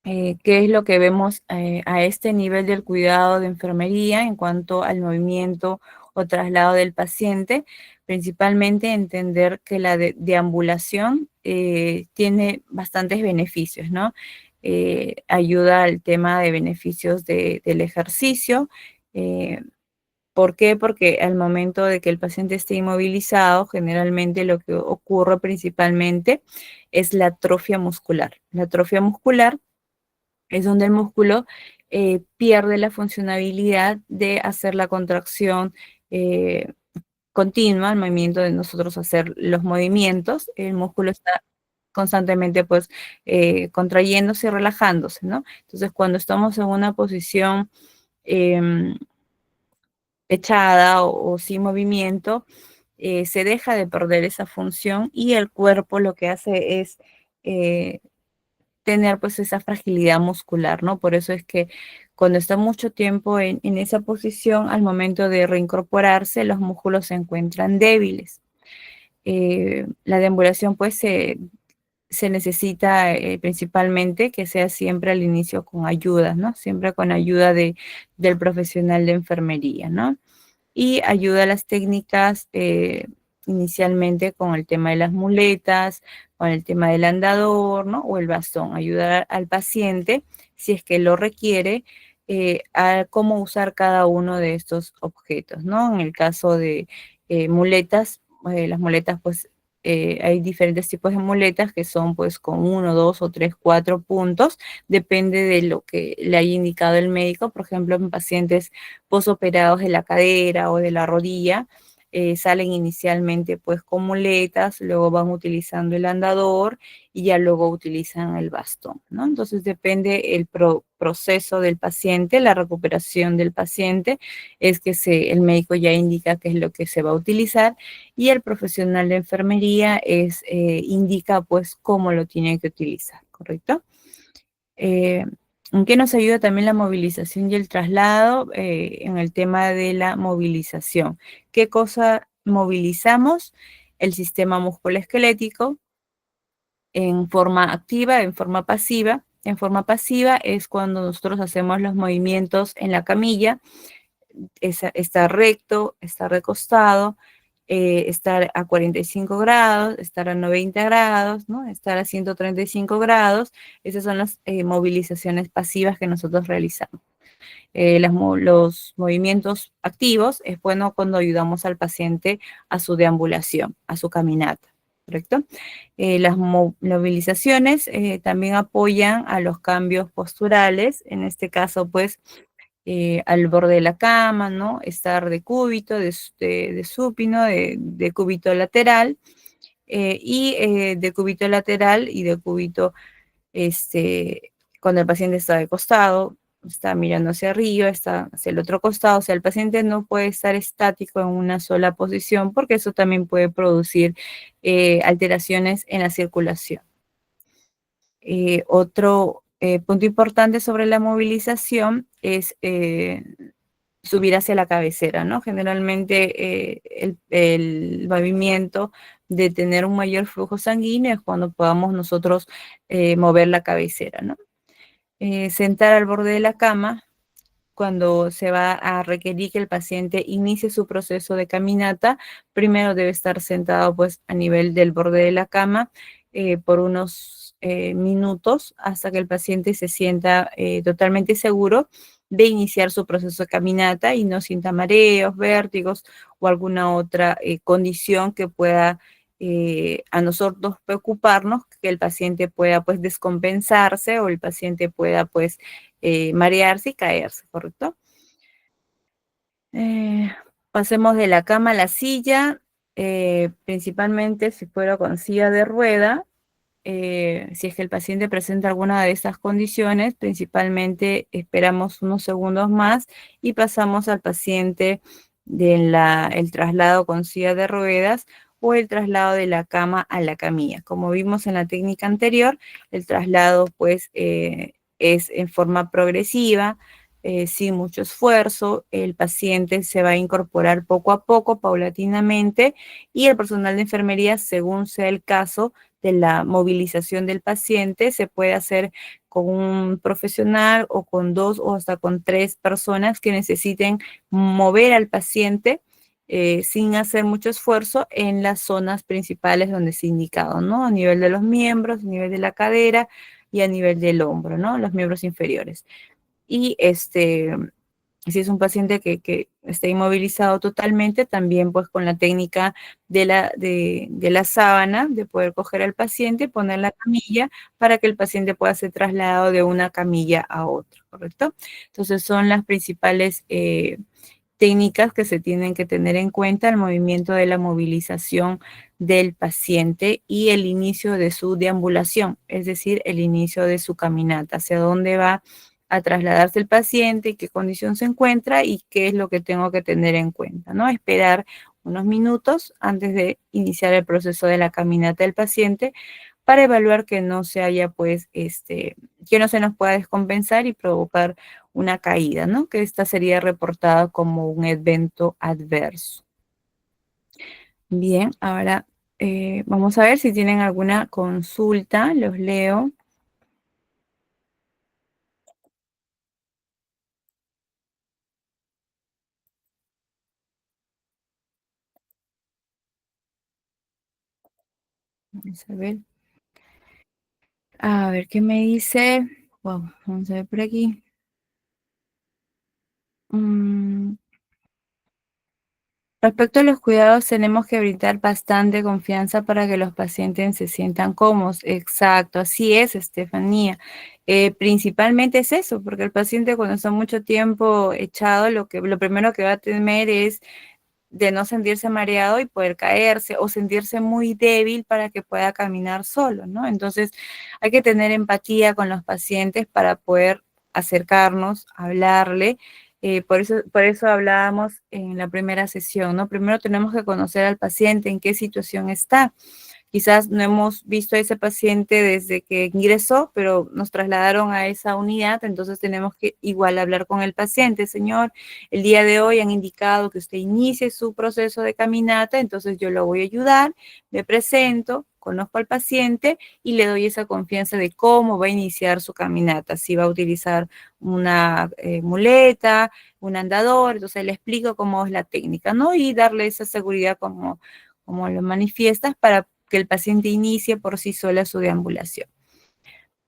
¿qué es lo que vemos a este nivel del cuidado de enfermería en cuanto al movimiento o traslado del paciente? Principalmente entender que la deambulación tiene bastantes beneficios, ¿no? Ayuda al tema de beneficios del ejercicio. ¿Por qué? Porque al momento de que el paciente esté inmovilizado, generalmente lo que ocurre principalmente es la atrofia muscular. La atrofia muscular es donde el músculo pierde la funcionalidad de hacer la contracción continua, el movimiento de nosotros hacer los movimientos. El músculo está constantemente pues contrayéndose y relajándose, ¿no? Entonces cuando estamos en una posición echada o sin movimiento, se deja de perder esa función y el cuerpo lo que hace es eh, tener pues esa fragilidad muscular, ¿no? Por eso es que cuando está mucho tiempo en esa posición, al momento de reincorporarse, los músculos se encuentran débiles. La deambulación pues se necesita principalmente que sea siempre al inicio con ayuda, ¿no? Siempre con ayuda del profesional de enfermería, ¿no? Y ayuda a las técnicas inicialmente con el tema de las muletas, con el tema del andador, ¿no? O el bastón, ayudar al paciente, si es que lo requiere, a cómo usar cada uno de estos objetos, ¿no? En el caso de muletas, las muletas, pues, hay diferentes tipos de muletas que son, pues, con 1, 2 o 3, 4 puntos, depende de lo que le haya indicado el médico. Por ejemplo, en pacientes posoperados de la cadera o de la rodilla, salen inicialmente pues con muletas, luego van utilizando el andador y ya luego utilizan el bastón, ¿no? Entonces depende el proceso del paciente, la recuperación del paciente, es que el médico ya indica qué es lo que se va a utilizar y el profesional de enfermería indica pues cómo lo tiene que utilizar, ¿correcto? Eh, ¿En qué nos ayuda también la movilización y el traslado? En el tema de la movilización. ¿Qué cosa movilizamos? El sistema musculoesquelético en forma activa, en forma pasiva. En forma pasiva es cuando nosotros hacemos los movimientos en la camilla, está recto, está recostado, estar a 45 grados, estar a 90 grados, ¿no? Estar a 135 grados. Esas son las movilizaciones pasivas que nosotros realizamos. Los movimientos activos es bueno cuando ayudamos al paciente a su deambulación, a su caminata, ¿correcto? Las movilizaciones también apoyan a los cambios posturales, en este caso, pues, al borde de la cama, ¿no? Estar de cúbito, de supino, de cúbito lateral, de cúbito lateral y de cúbito, cuando el paciente está de costado, está mirando hacia arriba, está hacia el otro costado, o sea, el paciente no puede estar estático en una sola posición porque eso también puede producir alteraciones en la circulación. Otro punto importante sobre la movilización es subir hacia la cabecera, ¿no? Generalmente el movimiento de tener un mayor flujo sanguíneo es cuando podamos nosotros mover la cabecera, ¿no? Sentar al borde de la cama cuando se va a requerir que el paciente inicie su proceso de caminata, primero debe estar sentado pues a nivel del borde de la cama por unos minutos hasta que el paciente se sienta totalmente seguro de iniciar su proceso de caminata y no sienta mareos, vértigos o alguna otra condición que pueda a nosotros preocuparnos, que el paciente pueda pues descompensarse o el paciente pueda pues marearse y caerse, ¿correcto? Eh, Pasemos de la cama a la silla, principalmente si fuera con silla de rueda, si es que el paciente presenta alguna de estas condiciones, principalmente esperamos unos segundos más y pasamos al paciente el traslado con silla de ruedas o el traslado de la cama a la camilla. Como vimos en la técnica anterior, el traslado pues es en forma progresiva, sin mucho esfuerzo. El paciente se va a incorporar poco a poco, paulatinamente, y el personal de enfermería, según sea el caso de la movilización del paciente, se puede hacer con un profesional o con dos o hasta con tres personas que necesiten mover al paciente sin hacer mucho esfuerzo en las zonas principales donde se ha indicado, ¿no? A nivel de los miembros, a nivel de la cadera y a nivel del hombro, ¿no? Los miembros inferiores. Y si es un paciente que está inmovilizado totalmente, también pues con la técnica de la sábana, de poder coger al paciente, poner la camilla para que el paciente pueda ser trasladado de una camilla a otra, ¿correcto? Entonces son las principales técnicas que se tienen que tener en cuenta: el movimiento de la movilización del paciente y el inicio de su deambulación, es decir, el inicio de su caminata, hacia dónde va a trasladarse el paciente, qué condición se encuentra y qué es lo que tengo que tener en cuenta, ¿no? Esperar unos minutos antes de iniciar el proceso de la caminata del paciente para evaluar que no se haya, pues, que no se nos pueda descompensar y provocar una caída, ¿no? Que esta sería reportada como un evento adverso. Bien, ahora vamos a ver si tienen alguna consulta, los leo. Vamos a ver qué me dice. Wow, vamos a ver por aquí. Mm, Respecto a los cuidados, tenemos que brindar bastante confianza para que los pacientes se sientan cómodos. Exacto, así es, Estefanía. Principalmente es eso, porque el paciente cuando está mucho tiempo echado, lo primero que va a temer es de no sentirse mareado y poder caerse o sentirse muy débil para que pueda caminar solo, ¿no? Entonces hay que tener empatía con los pacientes para poder acercarnos, hablarle. Por eso hablábamos en la primera sesión, ¿no? Primero tenemos que conocer al paciente, en qué situación está. Quizás no hemos visto a ese paciente desde que ingresó, pero nos trasladaron a esa unidad, entonces tenemos que igual hablar con el paciente. Señor, el día de hoy han indicado que usted inicie su proceso de caminata, entonces yo lo voy a ayudar, me presento, conozco al paciente y le doy esa confianza de cómo va a iniciar su caminata, si va a utilizar una muleta, un andador, entonces le explico cómo es la técnica, ¿no? Y darle esa seguridad como lo manifiestas para que el paciente inicie por sí sola su deambulación.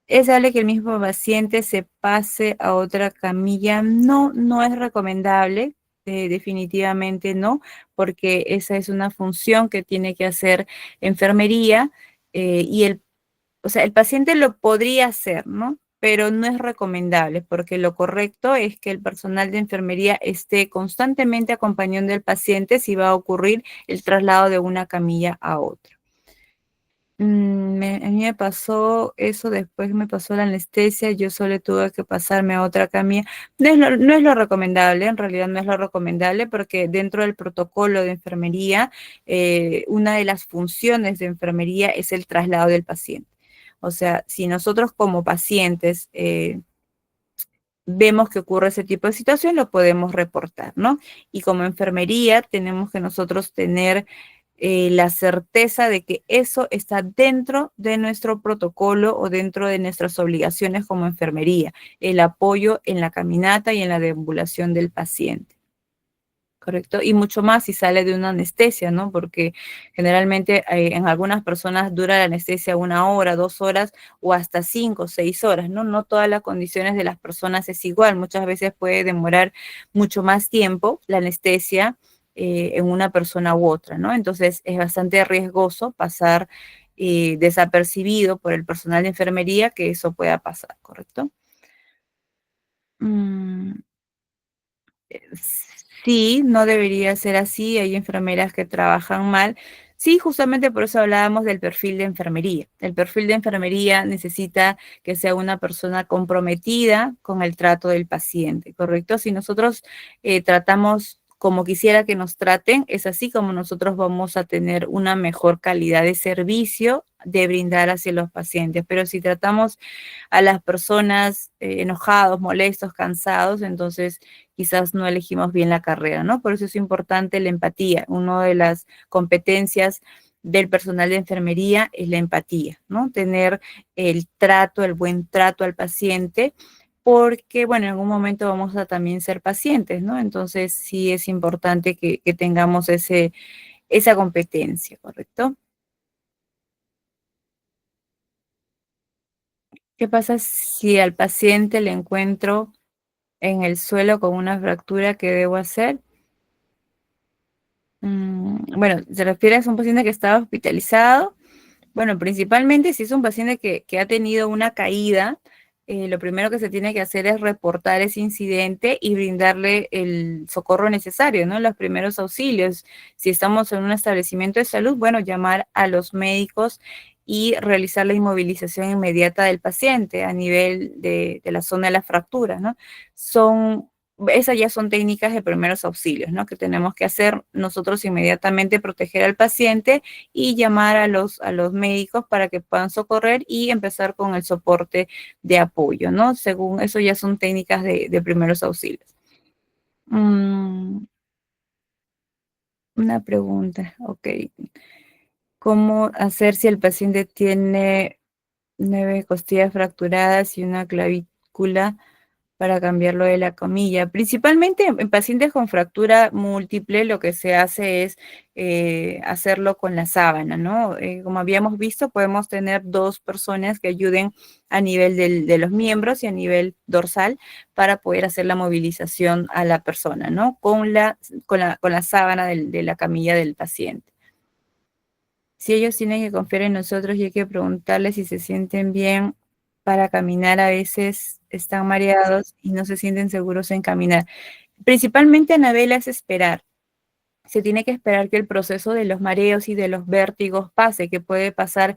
¿Es deseable que el mismo paciente se pase a otra camilla? No, no es recomendable, definitivamente no, porque esa es una función que tiene que hacer enfermería y o sea, el paciente lo podría hacer, ¿no? Pero no es recomendable, porque lo correcto es que el personal de enfermería esté constantemente acompañando al paciente si va a ocurrir el traslado de una camilla a otra. A mí me pasó eso, después me pasó la anestesia, yo solo tuve que pasarme a otra camilla. No es lo recomendable, en realidad no es lo recomendable, porque dentro del protocolo de enfermería, una de las funciones de enfermería es el traslado del paciente. O sea, si nosotros como pacientes vemos que ocurre ese tipo de situación, lo podemos reportar, ¿no? Y como enfermería tenemos que nosotros tener la certeza de que eso está dentro de nuestro protocolo o dentro de nuestras obligaciones como enfermería, el apoyo en la caminata y en la deambulación del paciente. ¿Correcto? Y mucho más si sale de una anestesia, ¿no? Porque generalmente en algunas personas dura la anestesia 1 hora, 2 horas o hasta 5 o 6 horas, ¿no? No todas las condiciones de las personas es igual. Muchas veces puede demorar mucho más tiempo la anestesia en una persona u otra, ¿no? Entonces es bastante riesgoso pasar desapercibido por el personal de enfermería que eso pueda pasar, ¿correcto? Mm, Sí, no debería ser así. Hay enfermeras que trabajan mal. Sí, justamente por eso hablábamos del perfil de enfermería. El perfil de enfermería necesita que sea una persona comprometida con el trato del paciente, ¿correcto? Si nosotros tratamos como quisiera que nos traten, es así como nosotros vamos a tener una mejor calidad de servicio de brindar hacia los pacientes. Pero si tratamos a las personas enojados, molestos, cansados, entonces quizás no elegimos bien la carrera, ¿no? Por eso es importante la empatía. Una de las competencias del personal de enfermería es la empatía, ¿no? Tener el trato, el buen trato al paciente, porque, bueno, en algún momento vamos a también ser pacientes, ¿no? Entonces sí es importante que tengamos esa competencia, ¿correcto? ¿Qué pasa si al paciente le encuentro en el suelo con una fractura? ¿Qué debo hacer? Bueno, se refiere a un paciente que estaba hospitalizado. Bueno, principalmente si es un paciente que ha tenido una caída, lo primero que se tiene que hacer es reportar ese incidente y brindarle el socorro necesario, ¿no? Los primeros auxilios. Si estamos en un establecimiento de salud, bueno, llamar a los médicos y realizar la inmovilización inmediata del paciente a nivel de la zona de la fractura, ¿no? Esas ya son técnicas de primeros auxilios, ¿no? Que tenemos que hacer nosotros inmediatamente, proteger al paciente y llamar a los médicos para que puedan socorrer y empezar con el soporte de apoyo, ¿no? Según eso ya son técnicas de primeros auxilios. Mm, una pregunta, ok. ¿Cómo hacer si el paciente tiene 9 costillas fracturadas y una clavícula para cambiarlo de la camilla? Principalmente en pacientes con fractura múltiple, lo que se hace es hacerlo con la sábana, ¿no? Como habíamos visto, podemos tener 2 personas que ayuden a nivel de los miembros y a nivel dorsal para poder hacer la movilización a la persona, ¿no? Con la sábana de la camilla del paciente. Si ellos tienen que confiar en nosotros y hay que preguntarles si se sienten bien para caminar, a veces están mareados y no se sienten seguros en caminar. Principalmente, Anabela, es esperar. Se tiene que esperar que el proceso de los mareos y de los vértigos pase, que puede pasar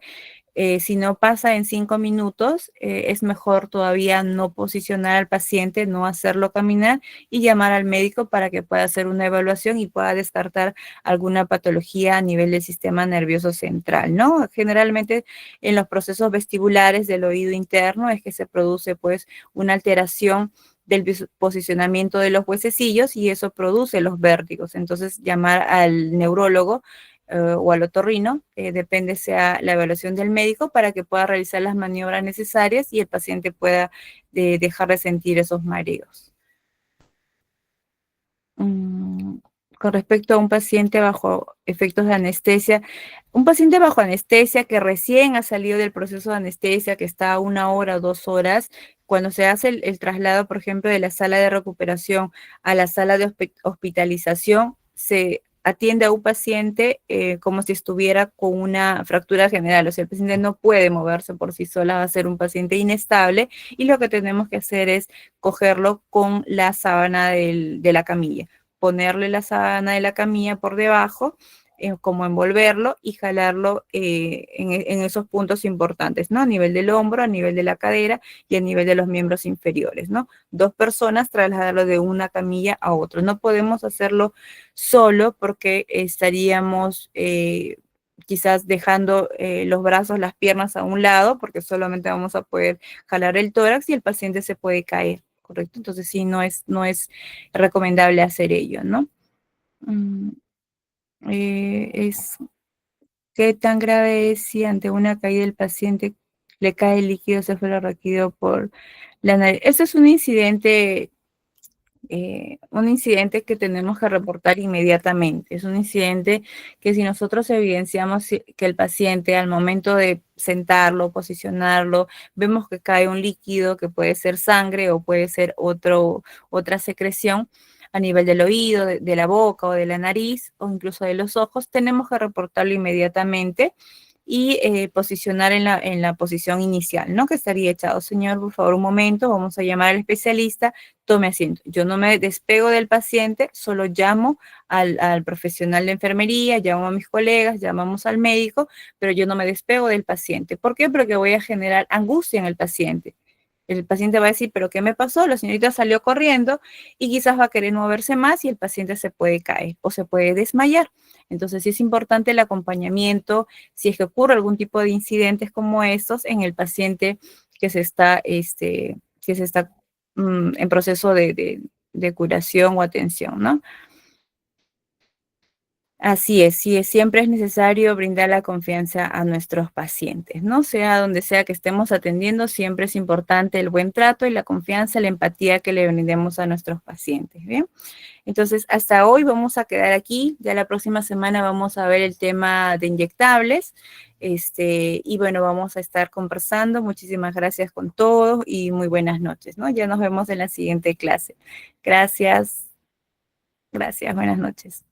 si no pasa en 5 minutos, es mejor todavía no posicionar al paciente, no hacerlo caminar y llamar al médico para que pueda hacer una evaluación y pueda descartar alguna patología a nivel del sistema nervioso central, ¿no? Generalmente en los procesos vestibulares del oído interno es que se produce pues una alteración del posicionamiento de los huesecillos y eso produce los vértigos. Entonces, llamar al neurólogo o al otorrino, depende sea la evaluación del médico para que pueda realizar las maniobras necesarias y el paciente pueda dejar de sentir esos mareos. Mm, con respecto a un paciente bajo efectos de anestesia, un paciente bajo anestesia que recién ha salido del proceso de anestesia, que está a 1 hora o 2 horas, cuando se hace el traslado, por ejemplo, de la sala de recuperación a la sala de hospitalización, se atiende a un paciente como si estuviera con una fractura general, o sea, el paciente no puede moverse por sí sola, va a ser un paciente inestable y lo que tenemos que hacer es cogerlo con la sábana de la camilla, ponerle la sábana de la camilla por debajo, como envolverlo y jalarlo en esos puntos importantes, ¿no? A nivel del hombro, a nivel de la cadera y a nivel de los miembros inferiores, ¿no? 2 personas trasladarlo de una camilla a otra. No podemos hacerlo solo porque estaríamos quizás dejando los brazos, las piernas a un lado, porque solamente vamos a poder jalar el tórax y el paciente se puede caer, ¿correcto? Entonces sí, no es recomendable hacer ello, ¿no? Mm, es qué tan grave es si ante una caída del paciente le cae el líquido cefalorraquídeo por la nariz. Eso es un incidente que tenemos que reportar inmediatamente. Es un incidente que si nosotros evidenciamos que el paciente al momento de sentarlo, posicionarlo, vemos que cae un líquido que puede ser sangre o puede ser otra secreción a nivel del oído, de la boca o de la nariz o incluso de los ojos, tenemos que reportarlo inmediatamente y posicionar en la posición inicial, ¿no? Que estaría echado. Señor, por favor, un momento, vamos a llamar al especialista, tome asiento. Yo no me despego del paciente, solo llamo al profesional de enfermería, llamo a mis colegas, llamamos al médico, pero yo no me despego del paciente. ¿Por qué? Porque voy a generar angustia en el paciente. el paciente va a decir, ¿pero qué me pasó? La señorita salió corriendo y quizás va a querer moverse más y el paciente se puede caer o se puede desmayar. Entonces, sí es importante el acompañamiento si es que ocurre algún tipo de incidentes como estos en el paciente que se está en proceso de curación o atención, ¿no? Así es, sí, siempre es necesario brindar la confianza a nuestros pacientes, ¿no? Sea donde sea que estemos atendiendo, siempre es importante el buen trato y la confianza, la empatía que le brindemos a nuestros pacientes, ¿bien? Entonces, hasta hoy vamos a quedar aquí, ya la próxima semana vamos a ver el tema de inyectables, y bueno, vamos a estar conversando. Muchísimas gracias con todos y muy buenas noches, ¿no? Ya nos vemos en la siguiente clase. Gracias, gracias, buenas noches.